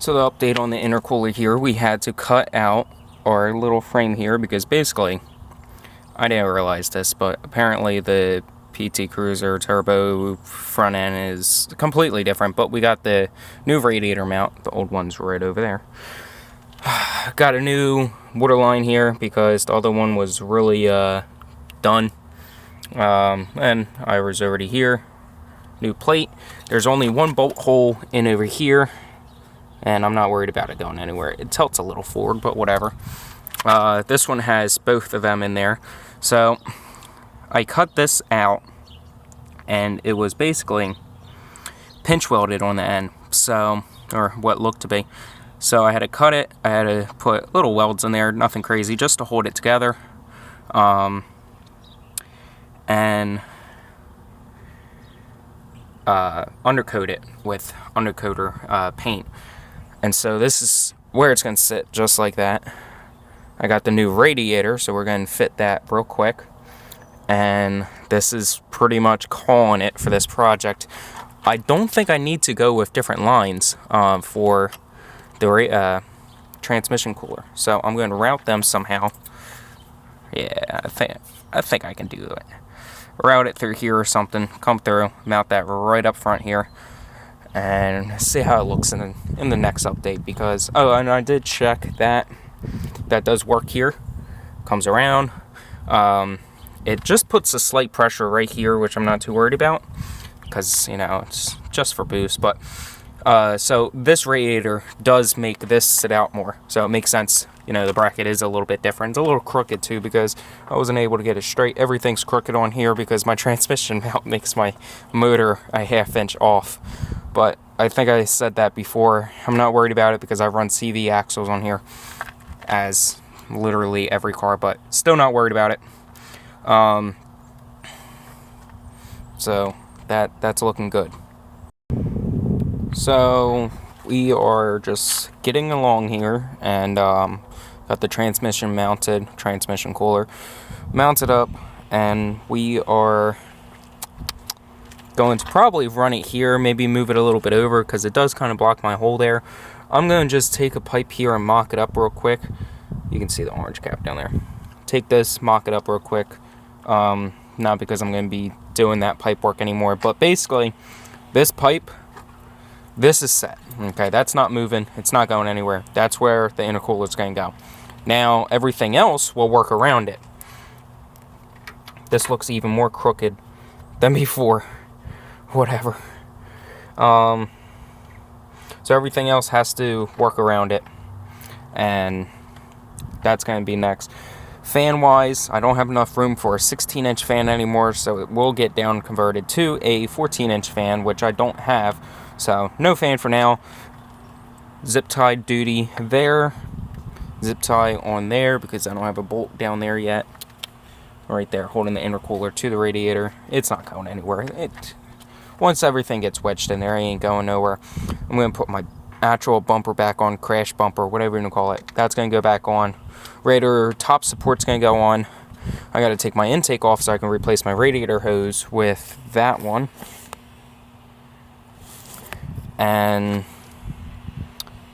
So the update on the intercooler here, we had to cut out our little frame here because basically, I didn't realize this, but apparently the PT Cruiser turbo front end is completely different, but we got the new radiator mount. The old one's right over there. Got a new water line here because the other one was really done. And I was already here. New plate. There's only one bolt hole in over here, and I'm not worried about it going anywhere. It tilts a little forward, but whatever. This one has both of them in there. So I cut this out, and it was basically pinch welded on the end, so, or what looked to be. So I had to cut it. I had to put little welds in there, nothing crazy, just to hold it together. And undercoat it with undercoater paint. And so this is where it's going to sit, just like that. I got the new radiator, so we're going to fit that real quick. And this is pretty much calling it for this project. I don't think I need to go with different lines for the transmission cooler. So I'm going to route them somehow. Yeah, I think I can do it. Route it through here or something. Come through, mount that right up front here, and see how it looks in the next update. Because and I did check that does work here. Comes around. It just puts a slight pressure right here, which I'm not too worried about, because it's just for boost. But so this radiator does make this sit out more, so it makes sense. The bracket is a little bit different. It's a little crooked too because I wasn't able to get it straight. Everything's crooked on here because my transmission mount makes my motor a ½ inch off. But I think I said that before. I'm not worried about it because I run CV axles on here, as literally every car, but still not worried about it. So that's looking good. So we are just getting along here, and got the transmission cooler mounted up, and we are going to probably run it here, maybe move it a little bit over because it does kind of block my hole there. I'm going to just take a pipe here and mock it up real quick. You can see the orange cap down there. Take this, mock it up real quick. Not because I'm going to be doing that pipe work anymore, but basically this pipe, this is set. Okay, that's not moving. It's not going anywhere. That's where the intercooler is going to go. Now everything else will work around it. This looks even more crooked than before. Whatever. So everything else has to work around it, and that's going to be next. Fan wise, I don't have enough room for a 16-inch fan anymore, so it will get down converted to a 14-inch fan, which I don't have. So no fan for now. Zip tie duty there. Zip tie on there because I don't have a bolt down there yet. Right there, holding the intercooler to the radiator. It's not going anywhere. Once everything gets wedged in there, it ain't going nowhere. I'm going to put my actual bumper back on, crash bumper, whatever you want to call it. That's going to go back on. Radiator top support's going to go on. I got to take my intake off so I can replace my radiator hose with that one. And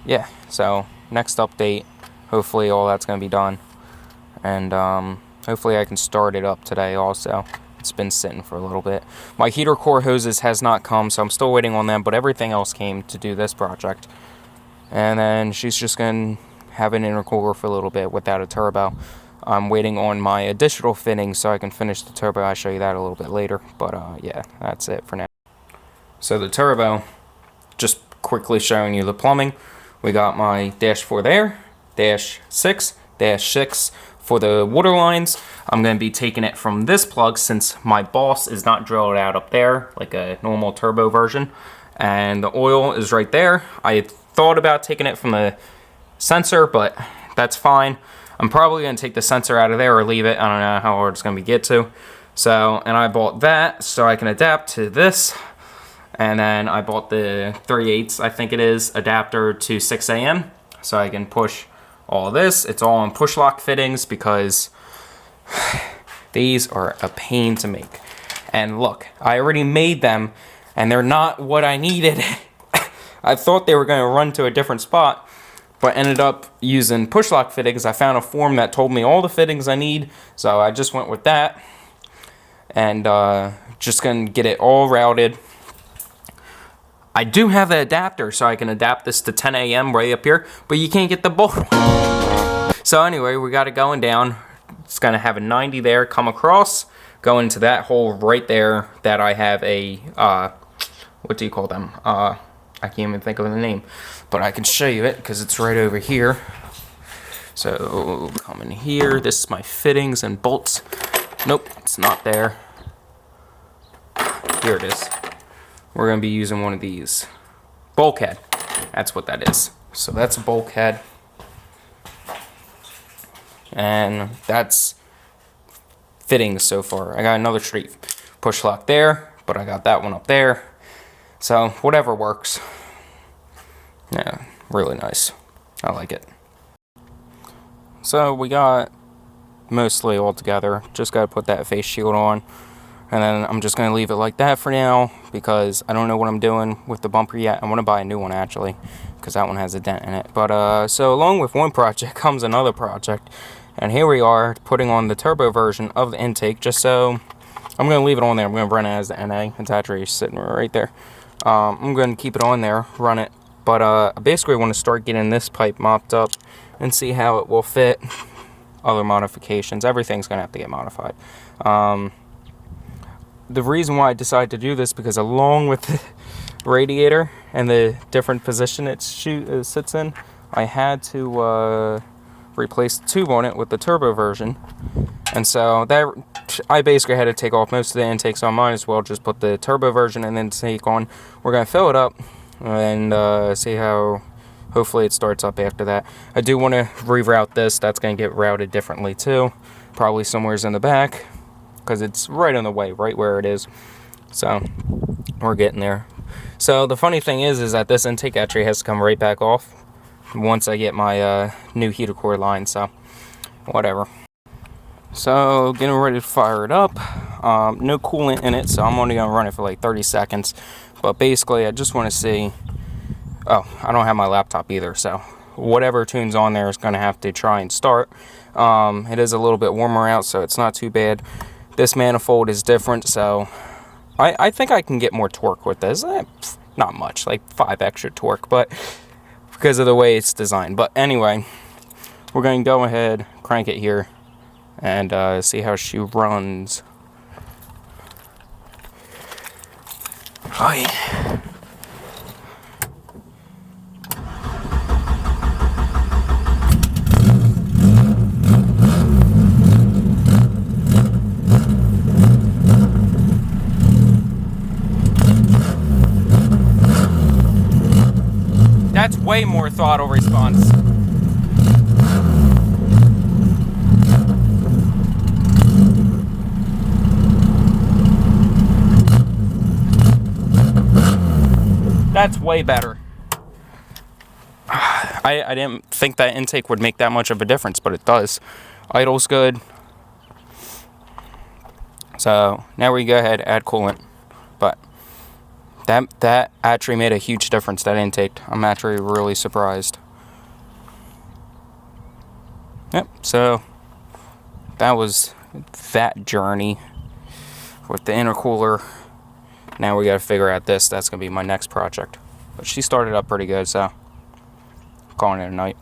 yeah, so next update, hopefully all that's going to be done. And hopefully I can start it up today also. It's been sitting for a little bit. My heater core hoses has not come, so I'm still waiting on them, but everything else came to do this project. And then she's just going to have an intercooler for a little bit without a turbo. I'm waiting on my additional fittings so I can finish the turbo. I'll show you that a little bit later, but yeah, that's it for now. So the turbo, just quickly showing you the plumbing. We got my -4 there, -6 for the water lines. I'm going to be taking it from this plug since my boss is not drilled out up there like a normal turbo version. And the oil is right there. I thought about taking it from the sensor, but that's fine. I'm probably going to take the sensor out of there or leave it. I don't know how hard it's going to get to. So, and I bought that so I can adapt to this. And then I bought the 3/8, I think it is, adapter to 6 AM. So I can push all this. It's all on push lock fittings because these are a pain to make. And look, I already made them and they're not what I needed. I thought they were going to run to a different spot, but ended up using push lock fittings. I found a form that told me all the fittings I need, so I just went with that. And just going to get it all routed. I do have the adapter, so I can adapt this to 10 a.m. right up here, but you can't get the bolt. So anyway, we got it going down. It's going to have a 90 there, come across, go into that hole right there that I have a, what do you call them? I can't even think of the name, but I can show you it because it's right over here. So come in here. This is my fittings and bolts. Nope, it's not there. Here it is. We're going to be using one of these. Bulkhead. That's what that is. So that's a bulkhead. And that's fittings so far. I got another straight push lock there, but I got that one up there. So whatever works. Yeah, really nice. I like it. So we got mostly all together. Just got to put that face shield on. And then I'm just going to leave it like that for now because I don't know what I'm doing with the bumper yet. I want to buy a new one actually because that one has a dent in it. But so along with one project comes another project. And here we are putting on the turbo version of the intake just so I'm going to leave it on there. I'm going to run it as the NA. It's actually sitting right there. I'm going to keep it on there, run it. But I basically want to start getting this pipe mopped up and see how it will fit. Other modifications. Everything's going to have to get modified. The reason why I decided to do this because along with the radiator and the different position it sits in, I had to replace the tube on it with the turbo version. And so that I basically had to take off most of the intakes, so I might as well just put the turbo version and then take on. We're going to fill it up and see how hopefully it starts up after that. I do want to reroute this. That's going to get routed differently too. Probably somewhere's in the back. Because it's right on the way, right where it is. So we're getting there. So the funny thing is that this intake actually has to come right back off once I get my new heater core line. So whatever. So getting ready to fire it up. No coolant in it, so I'm only gonna run it for like 30 seconds. But basically, I just want to see. Oh, I don't have my laptop either, so whatever tune's on there is gonna have to try and start. It is a little bit warmer out, so it's not too bad. This manifold is different, so I think I can get more torque with this. Not much, like 5 extra torque, but because of the way it's designed. But anyway, we're going to go ahead, crank it here, and see how she runs. Oh, yeah. That's way more throttle response. That's way better. I didn't think that intake would make that much of a difference, but it does. Idle's good. So now we go ahead, add coolant. But that actually made a huge difference, that intake. I'm actually really surprised. Yep, so that was that journey with the intercooler. Now we gotta figure out this. That's gonna be my next project. But she started up pretty good, so calling it a night.